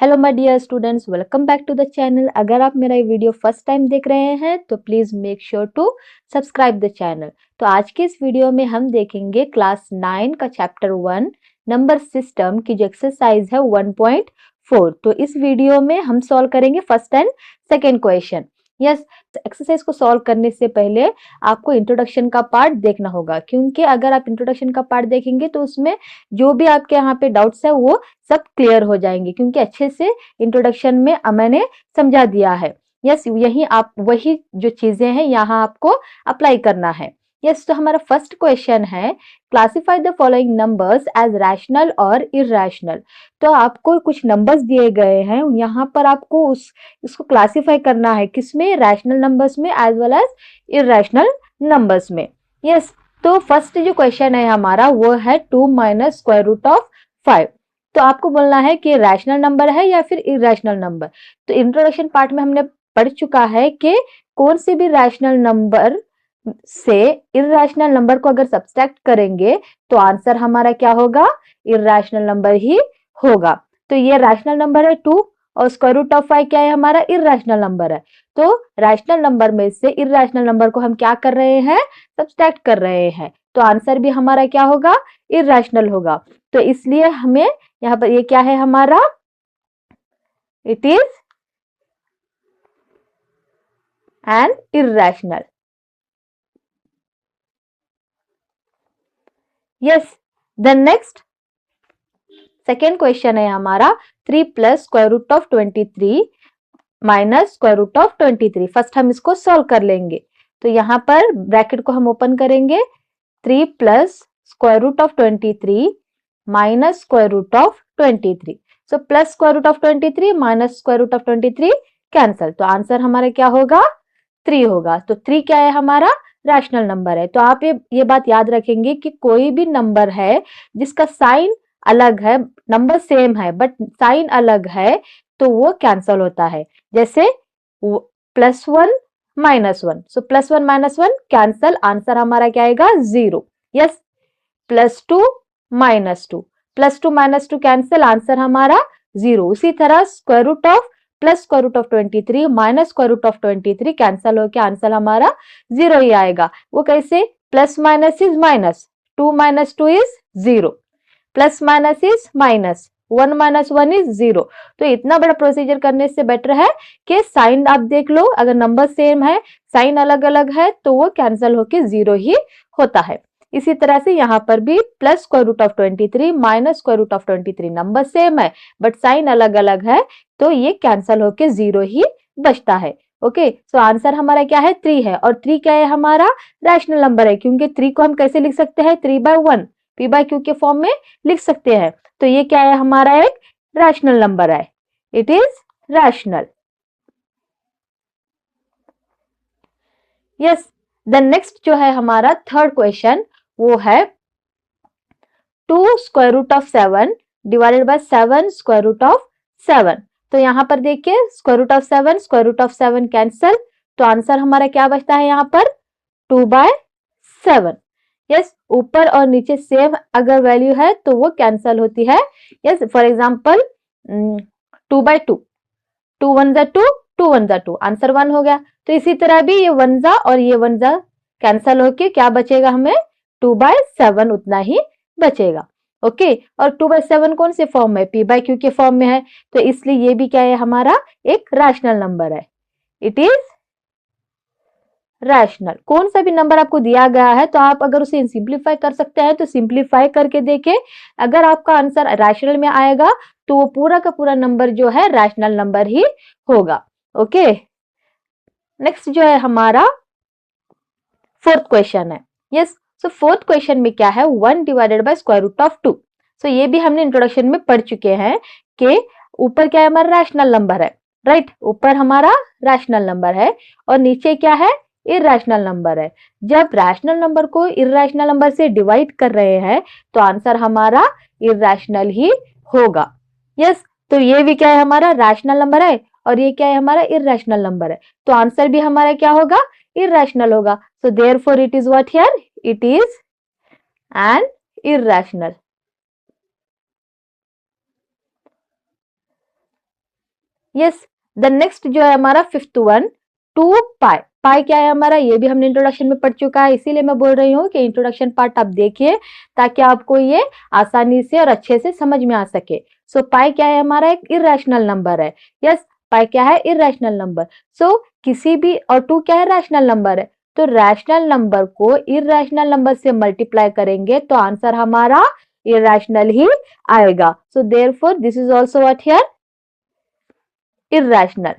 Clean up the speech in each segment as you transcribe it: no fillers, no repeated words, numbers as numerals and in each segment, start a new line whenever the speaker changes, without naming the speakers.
Hello my dear students, welcome back to the channel. अगर आप मेरा ये वीडियो फर्स्ट टाइम देख रहे हैं तो please make sure to subscribe the channel. तो आज के इस वीडियो में हम देखेंगे क्लास 9 का चैप्टर 1 नंबर सिस्टम की जो एक्सरसाइज है 1.4। तो इस वीडियो में हम सॉल्व करेंगे first and second question. Yes, exercise को सॉल्व करने से पहले आपको इंट्रोडक्शन का पार्ट देखना होगा, क्योंकि अगर आप इंट्रोडक्शन का पार्ट देखेंगे तो उसमें जो भी आपके यहाँ पे डाउट्स है वो सब क्लियर हो जाएंगे, क्योंकि अच्छे से इंट्रोडक्शन में मैंने समझा दिया है। यस, यही आप वही जो चीजें हैं यहाँ आपको अप्लाई करना है। यस, तो हमारा फर्स्ट क्वेश्चन है classify the following numbers as rational और इरैशनल। तो आपको कुछ नंबर्स दिए गए हैं, यहाँ पर आपको इसको क्लासिफाई करना है, किसमें? रैशनल नंबर्स में as well as irrational numbers में। यस, तो फर्स्ट जो क्वेश्चन है हमारा वो है 2 माइनस स्क्वायर रूट ऑफ 5। तो आपको बोलना है कि रैशनल नंबर है या फिर इरैशनल नंबर। तो इंट्रोडक्शन पार्ट में हमने पढ़ चुका है कि कौन से भी रैशनल नंबर से इरैशनल नंबर को अगर सब्सट्रैक्ट करेंगे तो आंसर हमारा क्या होगा? इरैशनल नंबर ही होगा। तो ये रैशनल नंबर है 2 और स्क्वायर रूट ऑफ 5 क्या है? हमारा इरैशनल नंबर है। तो रैशनल नंबर में से इरैशनल नंबर को हम क्या कर रहे हैं? सब्सट्रैक्ट कर रहे हैं। तो आंसर भी हमारा क्या होगा? इरैशनल होगा। तो इसलिए हमें यहाँ पर ये क्या है हमारा? It is an irrational. Yes, the next second question है हमारा 3 plus square root of 23 minus square root of 23। First हम इसको सॉल्व कर लेंगे। तो यहाँ पर ब्रैकेट को हम ओपन करेंगे, 3 plus square root of 23 minus square root of 23। So plus square root of 23 minus square root of 23 cancel. तो आंसर हमारा क्या होगा? 3 होगा। तो 3 क्या है हमारा? रैशनल नंबर है। तो आप ये बात याद रखेंगे कि कोई भी नंबर है जिसका साइन अलग है, नंबर सेम है बट साइन अलग है, तो वो कैंसल होता है। जैसे +1 -1, सो +1 -1 कैंसल, आंसर हमारा क्या आएगा? 0। यस, +2 -2, +2 -2 कैंसल, आंसर हमारा 0। उसी तरह square root of plus square root of 23 minus square root of 23 cancel होकर आंसर हमारा 0 ही आएगा। वो कैसे? Plus minus is minus, 2 - 2 is 0, plus minus is minus, 1 - 1 is 0। तो इतना बड़ा प्रोसीजर करने से बेटर है कि साइन आप देख लो, अगर नंबर सेम है साइन अलग अलग है तो वो कैंसल होके 0 ही होता है। इसी तरह से यहाँ पर भी plus square root of 23 minus square root of 23 number same है बट साइन अलग अलग है, तो ये कैंसल होके 0 ही बचता है। ओके, सो आंसर हमारा क्या है? 3 है। और 3 क्या है हमारा? रैशनल नंबर है, क्योंकि 3 को हम कैसे लिख सकते हैं? 3/1 p/q के फॉर्म में लिख सकते हैं। तो ये क्या है हमारा? एक रैशनल नंबर है। It is rational. Yes, the next जो है हमारा थर्ड क्वेश्चन वो है 2 square root of 7 divided by 7 square root of 7। तो यहाँ पर देखिए square root of 7 square root of 7 cancel, तो आंसर हमारा क्या बचता है यहाँ पर? 2/7। यस, ऊपर और नीचे सेम अगर वैल्यू है तो वो कैंसल होती है। यस, फॉर एग्जाम्पल 2/2, 2 1 जा 2, 2 1 जा 2, आंसर 1 हो गया। तो इसी तरह भी ये 1 जा और ये 1 जा कैंसल होके क्या बचेगा हमें? 2/7 उतना ही बचेगा। ओके, और 2/7 कौन से फॉर्म में? p/q के फॉर्म में है, तो इसलिए ये भी क्या है हमारा? एक रैशनल नंबर है। It is rational. कौन सा भी नंबर आपको दिया गया है तो आप अगर उसे सिंप्लीफाई कर सकते हैं तो सिंप्लीफाई करके देखें। अगर आपका आंसर रैशनल में आएगा तो वो पूरा का पूरा नंबर जो है रैशनल नंबर ही होगा। ओके, नेक्स्ट जो है हमारा फोर्थ क्वेश्चन है। यस, सो फोर्थ क्वेश्चन में क्या है? 1 divided by square root of 2। So ये भी हमने इंट्रोडक्शन में पढ़ चुके हैं कि ऊपर क्या है हमारा? रैशनल नंबर है, राइट? ऊपर हमारा रैशनल नंबर है और नीचे क्या है? इरैशनल नंबर है। जब रैशनल नंबर को इरैशनल नंबर से डिवाइड कर रहे हैं तो आंसर हमारा इरैशनल ही होगा। यस, तो ये भी क्या है हमारा? रैशनल नंबर है और ये क्या है हमारा? इरैशनल नंबर है, तो आंसर भी हमारा क्या होगा? इरैशनल होगा। So therefore it is what here? It is an irrational. Yes, the next जो है हमारा फिफ्थ वन 2 पाई। पाई क्या है हमारा, ये भी हमने इंट्रोडक्शन में पढ़ चुका है, इसीलिए मैं बोल रही हूँ कि इंट्रोडक्शन पार्ट आप देखिए ताकि आपको ये आसानी से और अच्छे से समझ में आ सके। सो पाई क्या है हमारा, एक इरेशनल नंबर है। यस, पाई क्या है, इरेशनल नंबर। सो किसी भी, और 2 क्या है, रैशनल नंबर है। तो रैशनल नंबर को इरेशनल नंबर से मल्टीप्लाई करेंगे तो आंसर हमारा इरेशनल ही आएगा। So therefore this is also what here, irrational.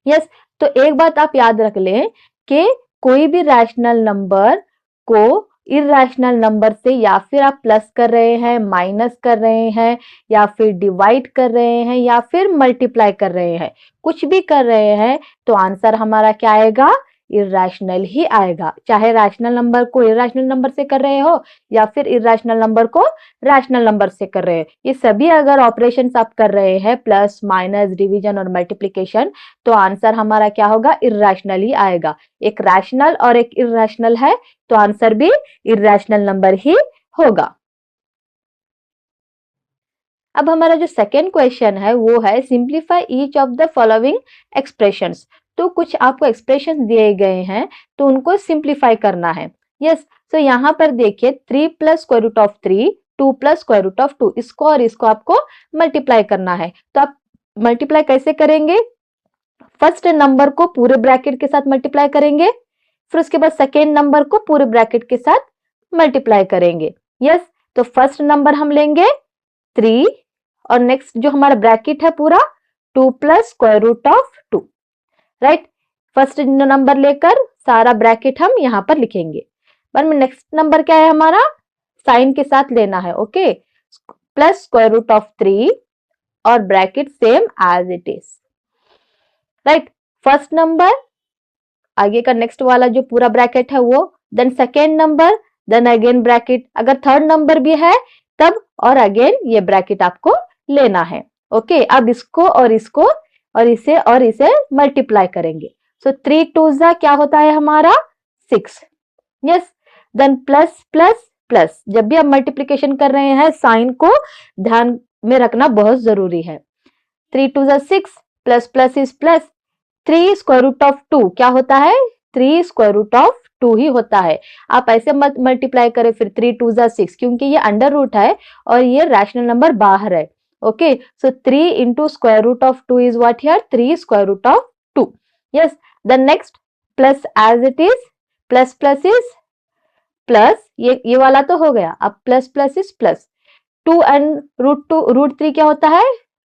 Yes, तो एक बात आप याद रख लें कि कोई भी रैशनल नंबर को इरेशनल नंबर से या फिर आप प्लस कर रहे हैं, माइनस कर रहे हैं, या फिर डिवाइड कर रहे हैं, या फिर मल्टीप्लाई कर रहे हैं, कुछ भी कर रहे हैं तो आंसर हमारा क्या आएगा, इरेशनल ही आएगा। चाहे रैशनल नंबर को इरेशनल नंबर से कर रहे हो या फिर इरेशनल नंबर को रैशनल नंबर से कर रहे हैं, ये सभी अगर ऑपरेशंस आप कर रहे हैं, प्लस माइनस डिवीजन और मल्टीप्लिकेशन, तो आंसर हमारा क्या होगा, इरेशनल ही आएगा। एक रैशनल और एक इरेशनल है तो आंसर भी इरेशनल नंबर ही होगा। अब हमारा जो सेकेंड क्वेश्चन है वो है simplify each of the following expressions. तो कुछ आपको एक्सप्रेशन दिए गए हैं तो उनको सिंप्लीफाई करना है। यस, तो यहाँ पर देखिए 3 plus square root of 3, 2 plus square root of 2, इसको और इसको आपको मल्टीप्लाई करना है। तो आप मल्टीप्लाई कैसे करेंगे, फर्स्ट नंबर को पूरे ब्रैकेट के साथ मल्टीप्लाई करेंगे, फिर उसके बाद सेकेंड नंबर को पूरे ब्रैकेट के साथ मल्टीप्लाई करेंगे। यस, तो फर्स्ट नंबर हम लेंगे 3 और नेक्स्ट जो हमारा ब्रैकेट है पूरा 2 plus square root of 2, right. First number लेकर सारा ब्रैकेट हम यहाँ पर लिखेंगे। पर नेक्स्ट नंबर क्या है हमारा, साइन के साथ लेना है, okay, plus square root of 3 और bracket same as it is, right. First number, आगे का नेक्स्ट वाला जो पूरा ब्रैकेट है वो, then second number, then again bracket. अगर थर्ड नंबर भी है तब और अगेन ये ब्रैकेट आपको लेना है, ओके। अब इसको और इसको और इसे मल्टीप्लाई करेंगे। सो 3 2 क्या होता है हमारा 6। Yes, then plus plus plus, जब भी आप मल्टीप्लिकेशन कर रहे हैं साइन को ध्यान में रखना बहुत जरूरी है। 3 2 6, plus plus is plus, 3 square root of 2 क्या होता है, 3 स्क्वायर रूट ऑफ 2 ही होता है। आप ऐसे मत मल्टीप्लाई करें फिर 3 2 6, क्योंकि ये अंडर रूट है और ये रैशनल नंबर बाहर है, okay. So 3 into square root of 2 is what here, 3 square root of 2। Yes, the next plus as it is, plus plus is plus, ये वाला तो हो गया। अब plus plus is plus, 2 and root 3 क्या होता है,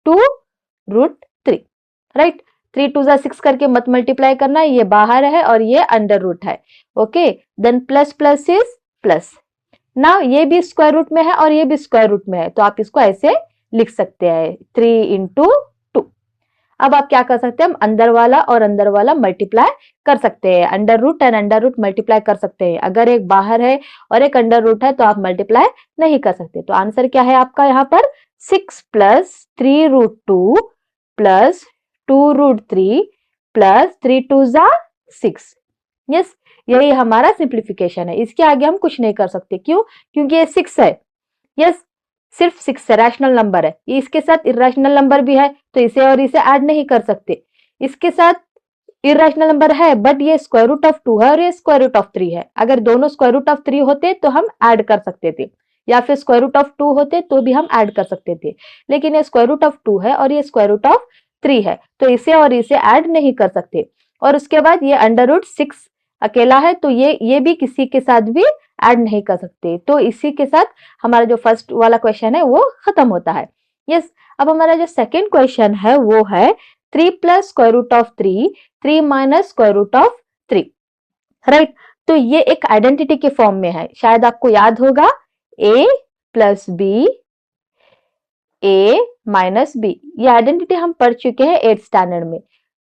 2 रूट 3, राइट। 3 2 6 करके मत मल्टीप्लाई करना, ये बाहर है और ये अंडर रूट है, okay. Then plus plus is plus, now ये भी स्क्वायर रूट में है और ये भी स्क्वायर रूट में है, तो आप इसको ऐसे लिख सकते हैं 3 इंटू 2। अब आप क्या कर सकते हैं, हम अंदर वाला और अंदर वाला मल्टीप्लाई कर सकते हैं, under root and under root multiply कर सकते हैं। अगर एक बाहर है और एक अंडर रूट है तो आप मल्टीप्लाई नहीं कर सकते। तो आंसर क्या है आपका यहाँ पर, 6 plus 3 root 2 plus 2 root 3 plus 3 2 6। Yes, यही हमारा सिंप्लीफिकेशन है। इसके आगे हम कुछ नहीं कर सकते, क्यों, क्योंकि ये 6 है। यस, सिर्फ 6 है, रैशनल नंबर है। इसके साथ इरेशनल नंबर भी है तो इसे और इसे ऐड नहीं कर सकते। इसके साथ इरेशनल नंबर है बट ये स्क्वायर रूट ऑफ 2 है और ये स्क्वायर रूट ऑफ 3 है। अगर दोनों स्क्वायर रूट ऑफ 3 होते तो हम ऐड कर सकते थे, या फिर स्क्वायर रूट ऑफ 2 होते तो भी हम ऐड कर सकते थे, लेकिन ये स्क्वायर रूट ऑफ 2 है और ये स्क्वायर रूट ऑफ 3 है तो इसे और इसे ऐड नहीं कर सकते। और उसके बाद ये अंडर रूट 6 अकेला है तो ये भी किसी के साथ भी ऐड नहीं कर सकते। तो इसी के साथ हमारा जो फर्स्ट वाला क्वेश्चन है वो खत्म होता है। यस, अब हमारा जो सेकेंड क्वेश्चन है वो है 3 plus square root of 3, 3 minus square root of 3, right. तो ये एक आइडेंटिटी के फॉर्म में है, शायद आपको याद होगा a plus b, a minus b, ये आइडेंटिटी हम पढ़ चुके हैं 8th स्टैंडर्ड में।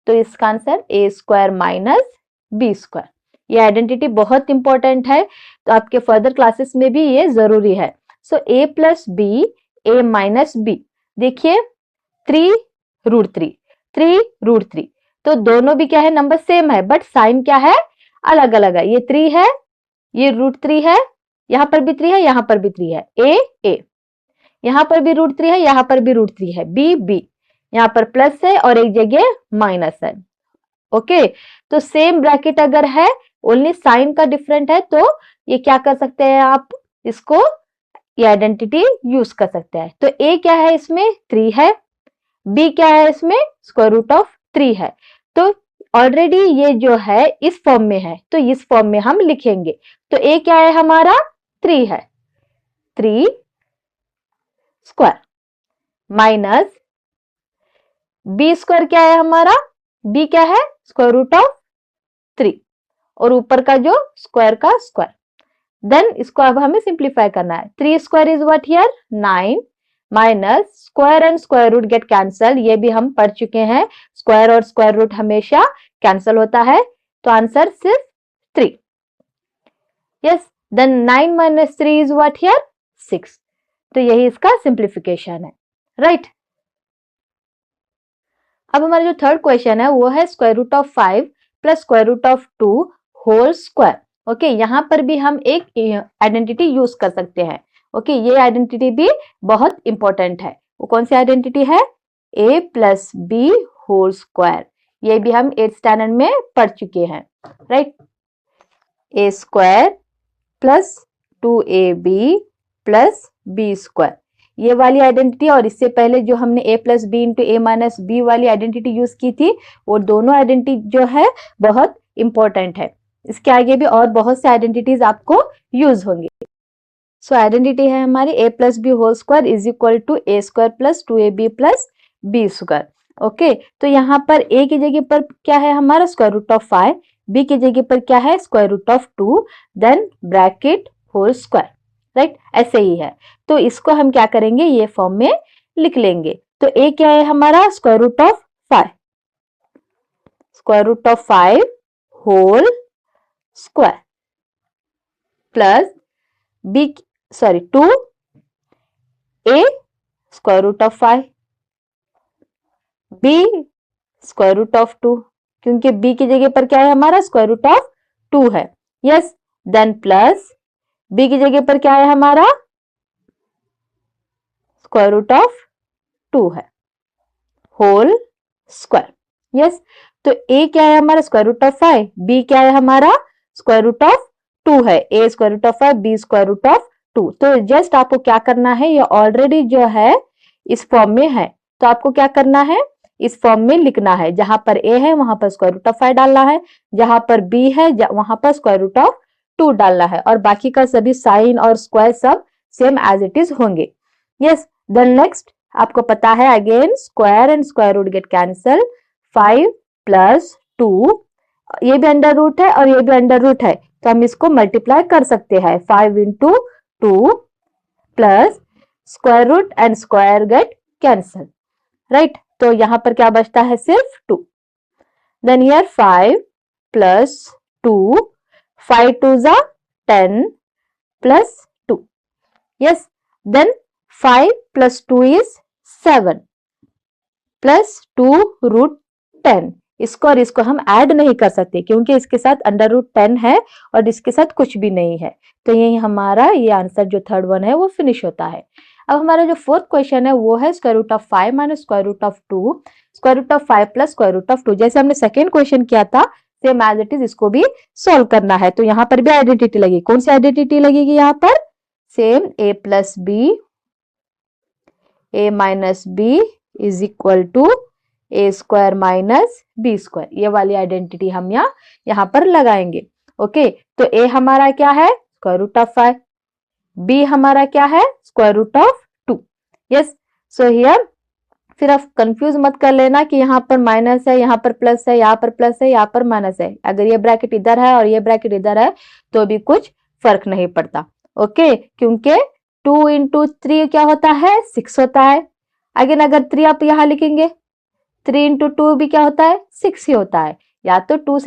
तो इसका answer a square minus b square, ये आइडेंटिटी बहुत इंपॉर्टेंट है तो आपके फर्दर क्लासेस में भी ये जरूरी है। So a plus b, a minus b, देखिए 3 रूट 3, 3 रूट 3, तो दोनों भी क्या है, नंबर सेम है बट साइन क्या है, अलग अलग है। ये 3 है, ये रूट 3 है, यहाँ पर भी 3 है, यहाँ पर भी 3 है, a, यहाँ पर भी √3 है, यहाँ पर भी √3 है, b, यहाँ पर प्लस है और एक जगह माइनस है। ओके, तो सेम ब्रैकेट अगर है, ओनली साइन का डिफरेंट है, तो ये क्या कर सकते हैं आप, इसको ये आइडेंटिटी यूज कर सकते हैं। तो a क्या है इसमें, 3 है, b क्या है इसमें, √3 है। तो ऑलरेडी ये जो है इस फॉर्म में है, तो इस फॉर्म में हम लिखेंगे। तो a क्या है हमारा, 3 है, 3 स्क्वायर माइनस b स्क्वायर क्या है हमारा, b क्या है, √3 और ऊपर का जो स्क्वायर का स्क्वायर। देन इसको अब हमें सिंप्लीफाई करना है। 3 square is what here, 9 minus square and square root get cancel, ये भी हम पढ़ चुके हैं, स्क्वायर और स्क्वायर रूट हमेशा कैंसल होता है, तो आंसर सिर्फ 3। Yes, then 9 minus 3 is what here, 6। तो यही इसका सिंप्लीफिकेशन है, राइट। अब हमारा जो थर्ड क्वेश्चन है वो है √5 प्लस √2 होल स्क्वायर। ओके, यहाँ पर भी हम एक आइडेंटिटी यूज कर सकते हैं। ओके, ये आइडेंटिटी भी बहुत इंपॉर्टेंट है। वो कौन सी आइडेंटिटी है, a plus b whole square. ये भी हम 8th स्टैंडर्ड में पढ़ चुके हैं, right. a square plus 2ab plus b square, ये वाली आइडेंटिटी, और इससे पहले जो हमने a plus b into a minus b वाली आइडेंटिटी यूज की थी, वो दोनों आइडेंटिटी जो है बहुत इंपॉर्टेंट है। इसके आगे भी और बहुत से आइडेंटिटीज आपको यूज होंगे। सो आइडेंटिटी है हमारी a plus b whole square is equal to a square plus 2ab plus b square. Okay, तो यहाँ पर a की जगह पर क्या है हमारा, √5, b की जगह पर क्या है, √2, then bracket whole square, right. ऐसे ही है, तो इसको हम क्या करेंगे, ये फॉर्म में लिख लेंगे। तो a क्या है हमारा, √5 whole square plus 2 a √5 b √2, क्योंकि b की जगह पर क्या है हमारा, √2 है। यस, देन प्लस b की जगह पर क्या है हमारा, √2 है होल स्क्वायर। यस, तो a क्या है हमारा, √5, b क्या है हमारा, √2 है, a √5, b √2। तो जस्ट आपको क्या करना है, ये ऑलरेडी जो है इस फॉर्म में है, तो आपको क्या करना है, इस फॉर्म में लिखना है। जहां पर a है वहां पर √5 डालना है, जहां पर b है वहां पर √2 डालना है, और बाकी का सभी साइन और स्क्वायर सब सेम एज इट इज होंगे। यस, देन नेक्स्ट आपको पता है again square and square root get cancel, 5 plus 2, ये भी अंडर रूट है और ये भी अंडर रूट है, तो हम इसको मल्टीप्लाई कर सकते हैं। 5 into 2 plus square root and square get cancel, right. तो यहां पर क्या बचता है, सिर्फ 2। देन हियर 5 प्लस 2, 5 2 जा 10 plus 2। Yes, then 5 plus 2 is 7 plus 2√10। इसको और इसको हम ऐड नहीं कर सकते क्योंकि इसके साथ √10 है और इसके साथ कुछ भी नहीं है, तो यही हमारा ये आंसर जो थर्ड वन है वो फिनिश होता है। अब हमारा जो फोर्थ क्वेश्चन है वो है √5 माइनस √2, √5 प्लस √2। जैसे हमने सेकेंड क्वेश्चन किया था सेम एज इट इज इसको भी सॉल्व करना है। तो यहाँ पर भी आइडेंटिटी लगेगी, कौन सी आइडेंटिटी लगेगी यहाँ पर, same a plus b, a minus b is equal to a square minus b square, ये वाली आइडेंटिटी हम यहाँ पर लगाएंगे। ओके, तो a हमारा क्या है, √5, b हमारा क्या है, √2। यस, सो हियर फिर आप कंफ्यूज मत कर लेना कि यहाँ पर माइनस है, यहाँ पर प्लस है, यहाँ पर प्लस है, यहाँ पर माइनस है। अगर ये ब्रैकेट इधर है और ये ब्रैकेट इधर है तो भी कुछ फर्क नहीं पड़ता। ओके, क्योंकि 2 इंटू 3 क्या होता है, 6 होता है। अगेन अगर 3 आप यहाँ लिखेंगे, 3 इंटू 2 भी क्या होता है, 6 ही होता है। या तो 2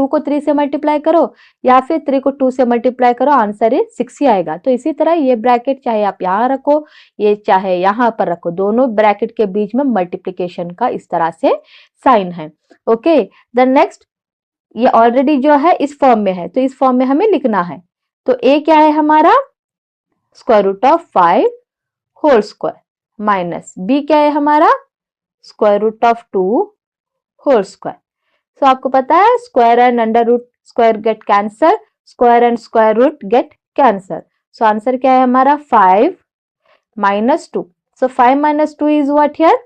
को 3 से मल्टीप्लाई करो या फिर 3 को 2 से मल्टीप्लाई करो, आंसर इज 6 ही आएगा। तो इसी तरह ये ब्रैकेट चाहे आप यहाँ रखो, ये चाहे यहाँ पर रखो, दोनों ब्रैकेट के बीच में मल्टीप्लीकेशन का इस तरह से साइन है। ओके, देन नेक्स्ट, ये ऑलरेडी जो है इस फॉर्म में है तो इस फॉर्म में हमें लिखना है। तो a क्या है हमारा square root of 5 whole square minus b क्या है हमारा square root of 2 whole square. So आपको पता है square and under root square get cancel, square and square root get cancel. So answer क्या है हमारा 5 minus 2. So 5 minus 2 is what here?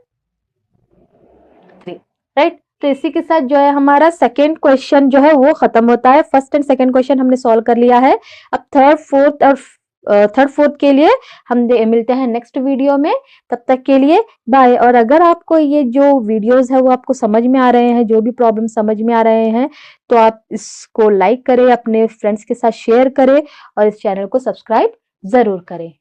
3. Right? तो इसी के साथ जो है हमारा सेकेंड क्वेश्चन जो है वो खत्म होता है। फर्स्ट एंड सेकेंड क्वेश्चन हमने सॉल्व कर लिया है। अब थर्ड फोर्थ के लिए हम मिलते हैं नेक्स्ट वीडियो में। तब तक के लिए बाय। और अगर आपको ये जो वीडियोस है वो आपको समझ में आ रहे हैं, जो भी प्रॉब्लम समझ में आ रहे हैं, तो आप इसको लाइक करें, अपने फ्रेंड्स के साथ शेयर करें और इस चैनल को सब्सक्राइब जरूर करें।